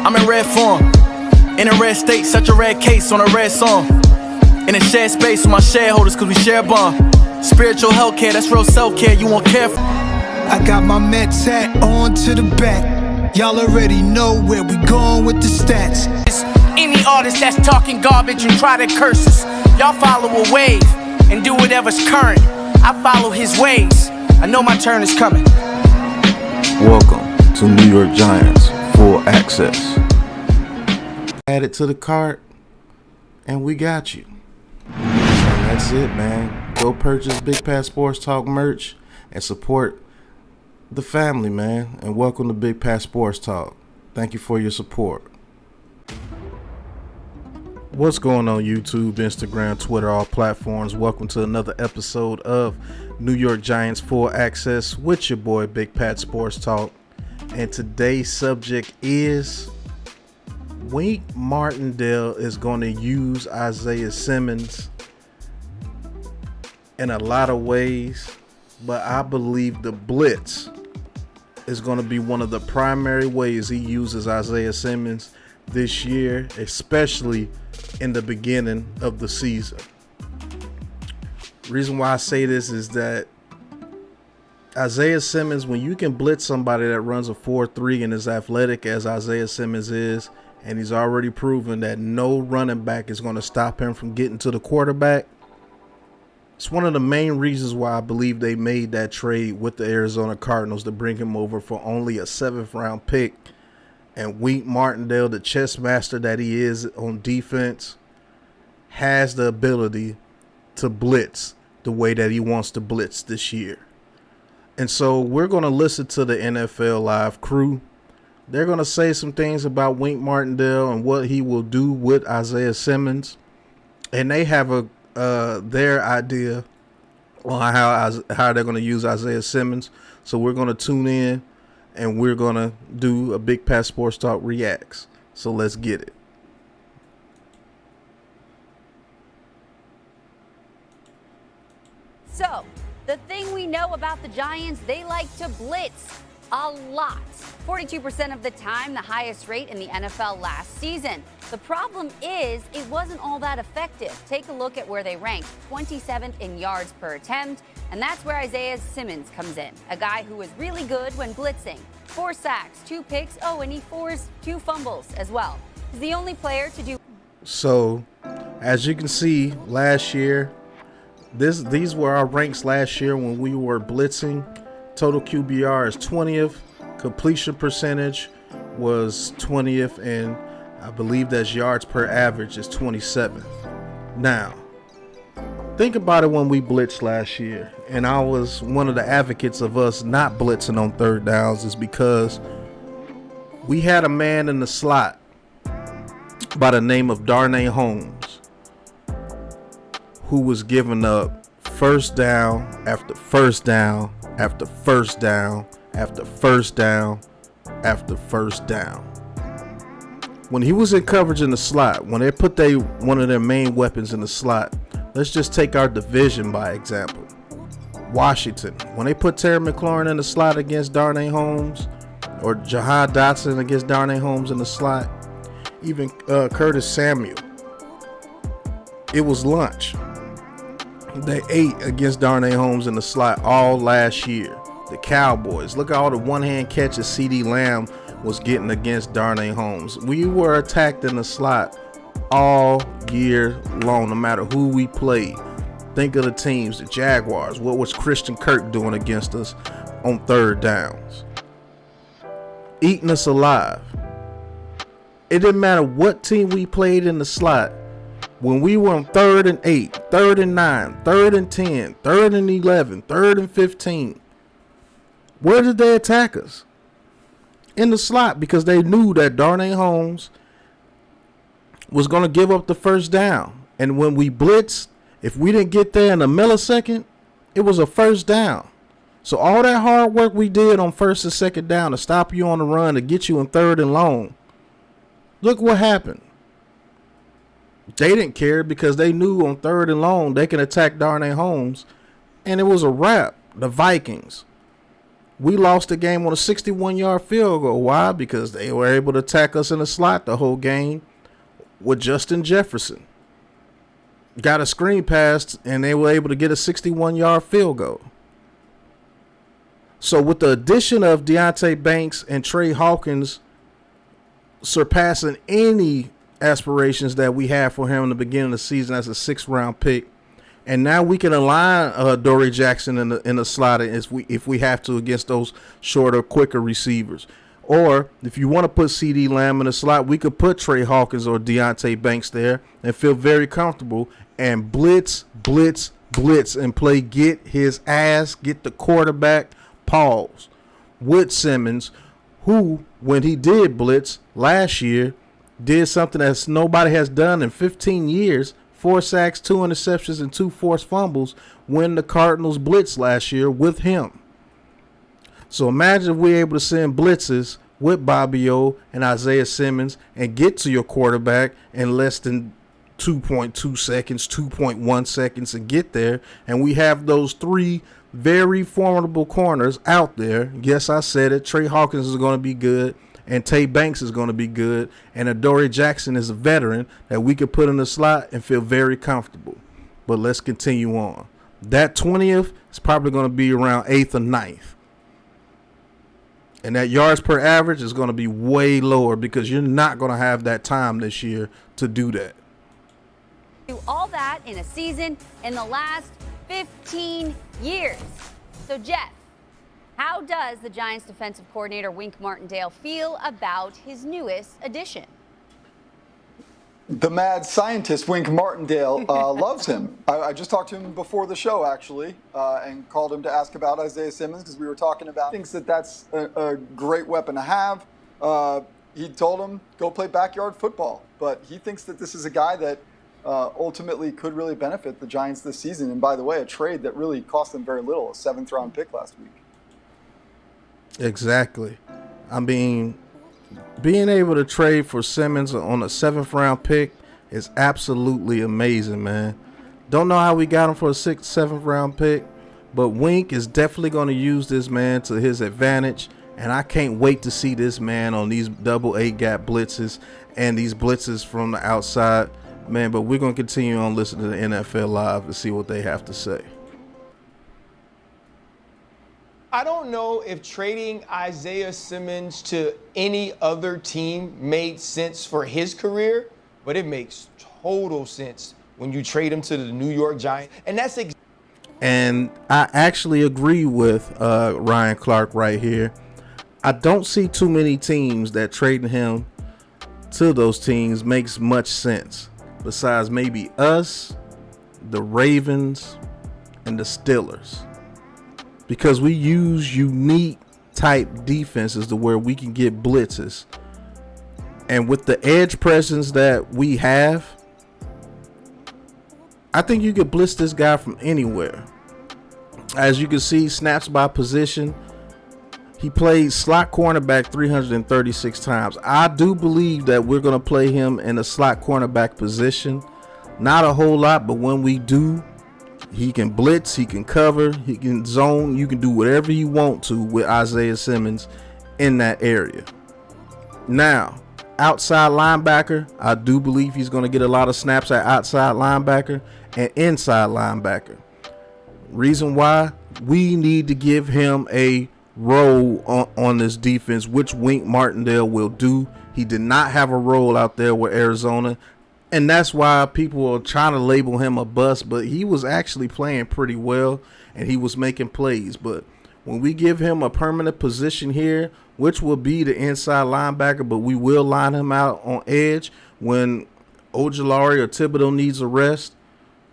I'm in red form, in a red state, such a red case on a red song. In a shared space with my shareholders, cause we share a bond. Spiritual healthcare, that's real self-care, you won't care for. I got my Mets hat on to the back. Y'all already know where we going with the stats. Any artist that's talking garbage and try to curse us, y'all follow a wave and do whatever's current. I follow his ways, I know my turn is coming. Welcome to New York Giants Full Access. Add it to the cart and we got you. And that's it, man. Go purchase Big Pat Sports Talk merch and support the family, man. And welcome to Big Pat Sports Talk. Thank you for your support. What's going on YouTube, Instagram, Twitter, all platforms? Welcome to another episode of New York Giants Full Access with your boy Big Pat Sports Talk. And today's subject is Wink Martindale is going to use Isaiah Simmons in a lot of ways, but I believe the Blitz is going to be one of the primary ways he uses Isaiah Simmons this year, especially in the beginning of the season. Reason why I say this is that Isaiah Simmons, when you can blitz somebody that runs a 4-3 and is athletic as Isaiah Simmons is, and he's already proven that no running back is going to stop him from getting to the quarterback, it's one of the main reasons why I believe they made that trade with the Arizona Cardinals to bring him over for only a 7th round pick. And Wink Martindale, the chess master that he is on defense, has the ability to blitz the way that he wants to blitz this year. And so we're going to listen to the NFL Live crew. They're going to say some things about Wink Martindale and what he will do with Isaiah Simmons. And they have their idea on how they're going to use Isaiah Simmons. So we're going to tune in and we're going to do a Big Pat Sports Talk Reacts. So let's get it. So, the thing we know about the Giants, they like to blitz a lot. 42% of the time, the highest rate in the NFL last season. The problem is it wasn't all that effective. Take a look at where they ranked, 27th in yards per attempt, and that's where Isaiah Simmons comes in, a guy who is really good when blitzing. 4 sacks, 2 picks, and he forced 2 fumbles as well. He's the only player to do. So, as you can see, last year, these were our ranks last year when we were blitzing. Total QBR is 20th, completion percentage was 20th, and I believe that's yards per average is 27th. Now, think about it when we blitzed last year, and I was one of the advocates of us not blitzing on third downs is because we had a man in the slot by the name of Darnay Holmes who was giving up first down after first down after first down after first down after first down. When he was in coverage in the slot, when they put one of their main weapons in the slot, let's just take our division by example. Washington, when they put Terry McLaurin in the slot against Darnay Holmes, or Jahad Dotson against Darnay Holmes in the slot, even Curtis Samuel, it was lunch. They ate against Darnay Holmes in the slot all last year. The Cowboys, look at all the one-hand catches CeeDee Lamb was getting against Darnay Holmes. We were attacked in the slot all year long, no matter who we played. Think of the teams, the Jaguars. What was Christian Kirk doing against us on third downs? Eating us alive. It didn't matter what team we played in the slot. When we were on 3rd and 8, 3rd and 9, 3rd and 10, 3rd and 11, 3rd and 15, where did they attack us? In the slot, because they knew that Darnay Holmes was going to give up the first down. And when we blitzed, if we didn't get there in a millisecond, it was a first down. So all that hard work we did on 1st and 2nd down to stop you on the run, to get you in 3rd and long, look what happened. They didn't care because they knew on 3rd and long they can attack Darnay Holmes, and it was a wrap. The Vikings, We lost the game on a 61-yard field goal. Why? Because they were able to attack us in the slot the whole game with Justin Jefferson. Got a screen pass, and they were able to get a 61-yard field goal. So with the addition of Deonte Banks and Trey Hawkins surpassing any aspirations that we had for him in the beginning of the season as a 6th-round pick, and now we can align Dory Jackson in the slot if we have to against those shorter, quicker receivers. Or if you want to put CeeDee Lamb in the slot, we could put Trey Hawkins or Deonte Banks there and feel very comfortable and blitz, and play get his ass, get the quarterback, pause. With Simmons, who, when he did blitz last year, did something that nobody has done in 15 years, 4 sacks, 2 interceptions, and 2 forced fumbles when the Cardinals blitzed last year with him. So imagine if we're able to send blitzes with Bobby O and Isaiah Simmons and get to your quarterback in less than 2.2 seconds, 2.1 seconds and get there. And we have those 3 very formidable corners out there. Yes, I said it. Trey Hawkins is going to be good. And Tay Banks is going to be good. And Adoree Jackson is a veteran that we could put in the slot and feel very comfortable. But let's continue on. That 20th is probably going to be around 8th or 9th. And that yards per average is going to be way lower because you're not going to have that time this year to do that. Do all that in a season in the last 15 years. So, Jeff, how does the Giants defensive coordinator Wink Martindale feel about his newest addition? The mad scientist Wink Martindale loves him. I just talked to him before the show, actually, and called him to ask about Isaiah Simmons because we were talking about thinks that's a great weapon to have. He told him, go play backyard football. But he thinks that this is a guy that ultimately could really benefit the Giants this season. And by the way, a trade that really cost them very little, a 7th-round pick last week. Exactly. I mean, being able to trade for Simmons on a 7th-round pick is absolutely amazing, man. Don't know how we got him for a 6th, 7th-round pick, but Wink is definitely going to use this man to his advantage, and I can't wait to see this man on these double A-gap blitzes and these blitzes from the outside, man. But we're going to continue on listening to the NFL Live and see what they have to say. I don't know if trading Isaiah Simmons to any other team made sense for his career, but it makes total sense when you trade him to the New York Giants. And that's and I actually agree with Ryan Clark right here. I don't see too many teams that trading him to those teams makes much sense, besides maybe us, the Ravens, and the Steelers. Because we use unique type defenses to where we can get blitzes. And with the edge presence that we have, I think you could blitz this guy from anywhere. As you can see, snaps by position. He played slot cornerback 336 times. I do believe that we're going to play him in a slot cornerback position. Not a whole lot, but when we do, he can blitz, he can cover, he can zone. You can do whatever you want to with Isaiah Simmons in that area. Now, outside linebacker, I do believe he's going to get a lot of snaps at outside linebacker and inside linebacker. Reason why? We need to give him a role on this defense, which Wink Martindale will do. He did not have a role out there with Arizona. And that's why people are trying to label him a bust, but he was actually playing pretty well and he was making plays. But when we give him a permanent position here, which will be the inside linebacker, but we will line him out on edge when Ojulari or Thibodeau needs a rest,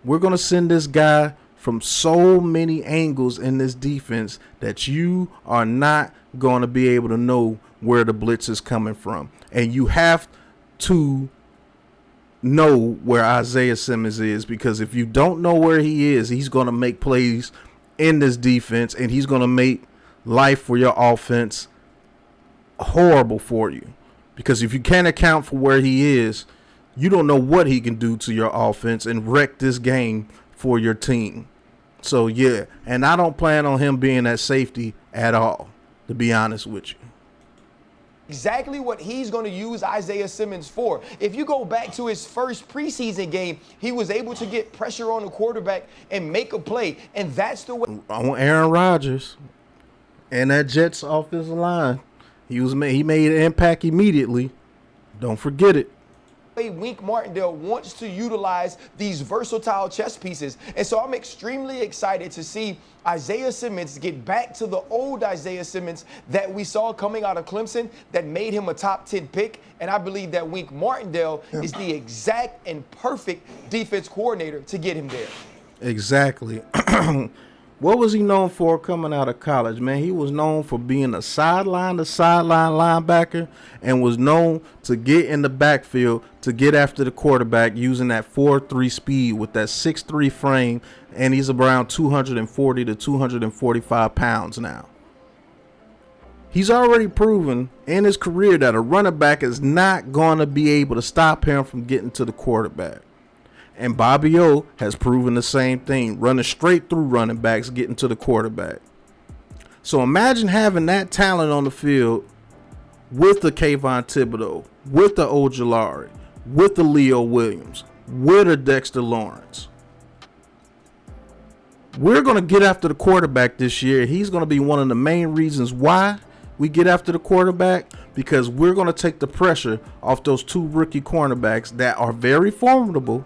we're going to send this guy from so many angles in this defense that you are not going to be able to know where the blitz is coming from. And you have to know where Isaiah Simmons is, because if you don't know where he is, he's going to make plays in this defense and he's going to make life for your offense horrible for you. Because if you can't account for where he is, you don't know what he can do to your offense and wreck this game for your team. So yeah, and I don't plan on him being at safety at all. to be honest with you. Exactly what he's going to use Isaiah Simmons for. If you go back to his first preseason game, he was able to get pressure on the quarterback and make a play. And that's the way. On Aaron Rodgers and that Jets offensive line, he made an impact immediately. Don't forget it. Wink Martindale wants to utilize these versatile chess pieces. And so I'm extremely excited to see Isaiah Simmons get back to the old Isaiah Simmons that we saw coming out of Clemson that made him a top 10 pick. And I believe that Wink Martindale is the exact and perfect defense coordinator to get him there. Exactly. What was he known for coming out of college, man? He was known for being a sideline linebacker and was known to get in the backfield to get after the quarterback using that 4.3 speed with that 6'3 frame, and he's around 240 to 245 pounds now. He's already proven in his career that a running back is not going to be able to stop him from getting to the quarterback. And Bobby O has proven the same thing, running straight through running backs, getting to the quarterback. So imagine having that talent on the field with the Kayvon Thibodeau, with the Ojulari, with the Leo Williams, with the Dexter Lawrence. We're going to get after the quarterback this year. He's going to be one of the main reasons why we get after the quarterback, because we're going to take the pressure off those two rookie cornerbacks that are very formidable.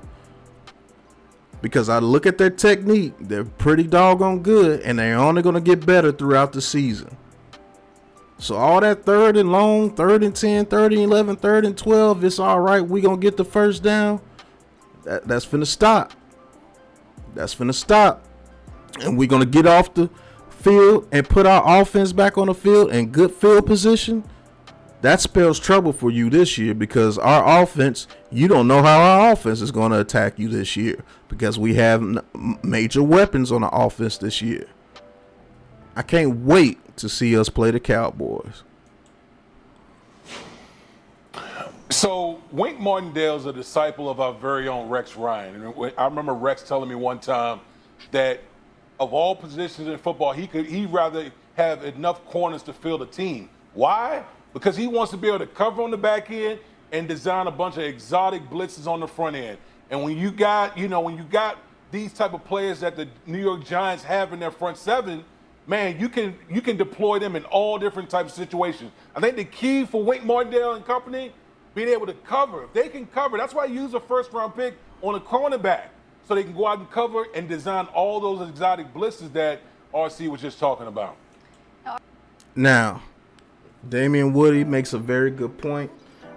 Because I look at their technique, they're pretty doggone good, and they're only going to get better throughout the season. So all that 3rd and long, 3rd and 10, 3rd and 11, 3rd and 12, it's all right. We're going to get the first down. That's finna stop. That's finna stop. And we're going to get off the field and put our offense back on the field in good field position. That spells trouble for you this year, because our offense, you don't know how our offense is going to attack you this year, because we have major weapons on the offense this year. I can't wait to see us play the Cowboys. So Wink Martindale's a disciple of our very own Rex Ryan. And I remember Rex telling me one time that of all positions in football, he'd rather have enough corners to field a team. Why? Because he wants to be able to cover on the back end and design a bunch of exotic blitzes on the front end. And when you got these type of players that the New York Giants have in their front seven, man, you can deploy them in all different types of situations. I think the key for Wink Martindale and company, being able to cover. If they can cover, that's why I use a first-round pick on a cornerback, so they can go out and cover and design all those exotic blitzes that RC was just talking about. Now, Damian Woody makes a very good point,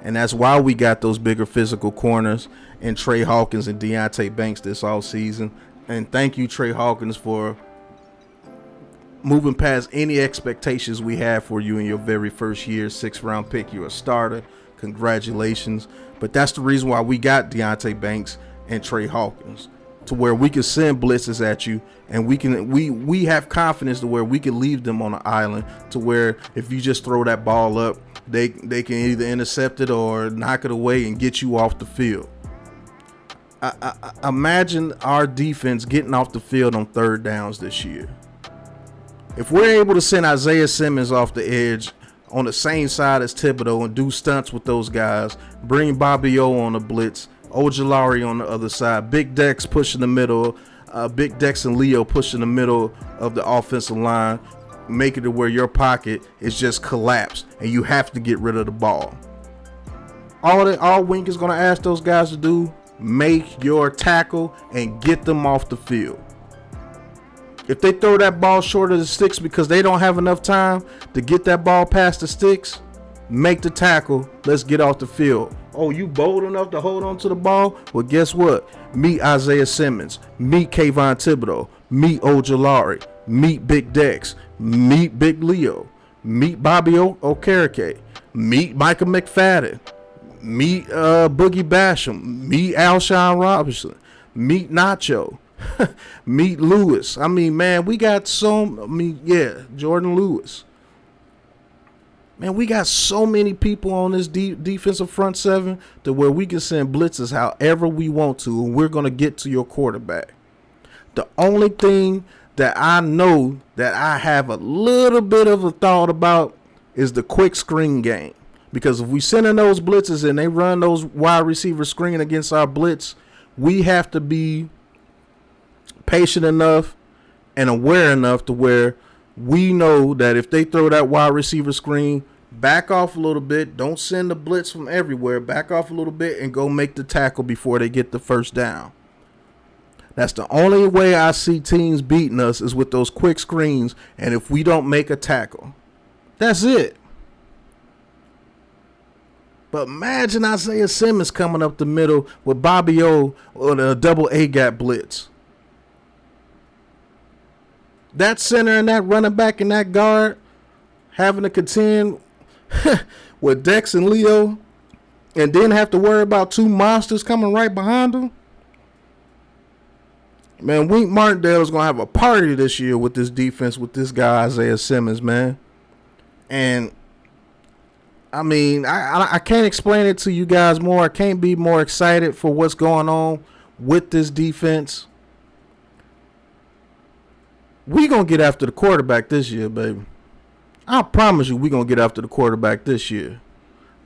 and that's why we got those bigger physical corners in Trey Hawkins and Deonte Banks this offseason. And thank you, Trey Hawkins, for moving past any expectations we had for you in your very first year, 6th-round pick. You're a starter. Congratulations. But that's the reason why we got Deonte Banks and Trey Hawkins, to where we can send blitzes at you, and we have confidence to where we can leave them on an island, to where if you just throw that ball up, they can either intercept it or knock it away and get you off the field. I imagine our defense getting off the field on 3rd downs this year. If we're able to send Isaiah Simmons off the edge on the same side as Thibodeau and do stunts with those guys, bring Bobby O on the blitz, Ojulari on the other side, Big Dex pushing the middle, Big Dex and Leo pushing the middle of the offensive line, make it to where your pocket is just collapsed and you have to get rid of the ball. All Wink is going to ask those guys to do, make your tackle and get them off the field. If they throw that ball short of the sticks because they don't have enough time to get that ball past the sticks, make the tackle. Let's get off the field. Oh, you bold enough to hold on to the ball? Well, guess what? Meet Isaiah Simmons. Meet Kayvon Thibodeau. Meet Ojulari. Meet Big Dex. Meet Big Leo. Meet Bobby Okereke. Meet Micah McFadden. Meet Boogie Basham. Meet Alshon Robinson. Meet Nacho. Meet Lewis. I mean, man, we got Jordan Lewis. Man, we got so many people on this defensive front seven to where we can send blitzes however we want to, and we're going to get to your quarterback. The only thing that I know that I have a little bit of a thought about is the quick screen game. Because if we send in those blitzes and they run those wide receiver screen against our blitz, we have to be patient enough and aware enough to where we know that if they throw that wide receiver screen, back off a little bit. Don't send the blitz from everywhere. Back off a little bit and go make the tackle before they get the first down. That's the only way I see teams beating us is with those quick screens and if we don't make a tackle. That's it. But imagine Isaiah Simmons coming up the middle with Bobby O or the double A gap blitz. That center and that running back and that guard having to contend with Dex and Leo and then have to worry about two monsters coming right behind them. Man, Wink Martindale is going to have a party this year with this defense, with this guy, Isaiah Simmons, man. And, I mean, I can't explain it to you guys more. I can't be more excited for what's going on with this defense. We going to get after the quarterback this year, baby. I promise you we going to get after the quarterback this year.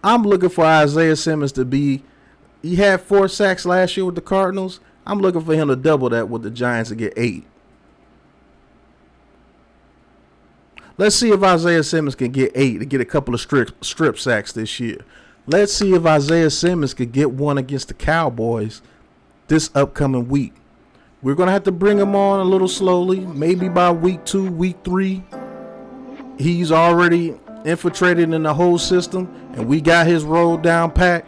I'm looking for Isaiah Simmons to be – he had 4 sacks last year with the Cardinals. I'm looking for him to double that with the Giants to get 8. Let's see if Isaiah Simmons can get 8 to get a couple of strip sacks this year. Let's see if Isaiah Simmons could get one against the Cowboys this upcoming week. We're going to have to bring him on a little slowly. Maybe by week 2, week 3, he's already infiltrated in the whole system, and we got his roll down pat.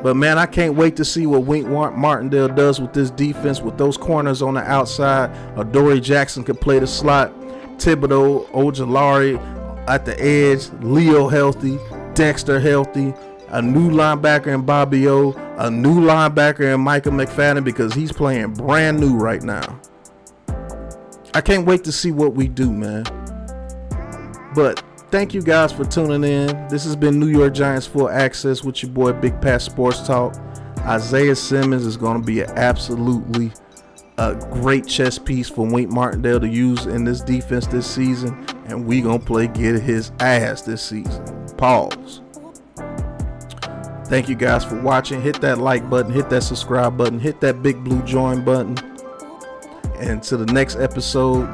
But, man, I can't wait to see what Wink Martindale does with this defense, with those corners on the outside. Adoree Jackson can play the slot. Thibodeau, Ojulari at the edge. Leo healthy. Dexter healthy. A new linebacker in Bobby O. A new linebacker in Micah McFadden because he's playing brand new right now. I can't wait to see what we do, man. But thank you guys for tuning in. This has been New York Giants Full Access with your boy Big Pat Sports Talk. Isaiah Simmons is going to be an absolutely great chess piece for Wink Martindale to use in this defense this season. And we going to get his ass this season. Pause. Thank you guys for watching. Hit that like button. Hit that subscribe button. Hit that big blue join button. And until the next episode,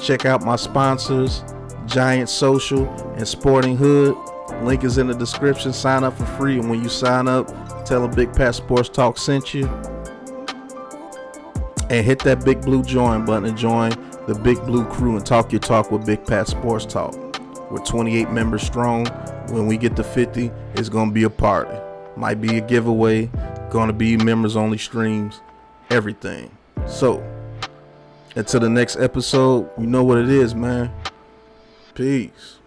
check out my sponsors, Giant Social and Sporting Hood. Link is in the description. Sign up for free, and when you sign up, tell them Big Pat Sports Talk sent you. And hit that big blue join button and join the Big Blue crew and talk your talk with Big Pat Sports Talk. We're 28 members strong. When we get to 50, it's going to be a party. Might be a giveaway. Going to be members only streams. Everything. So, until the next episode, you know what it is, man. Peace.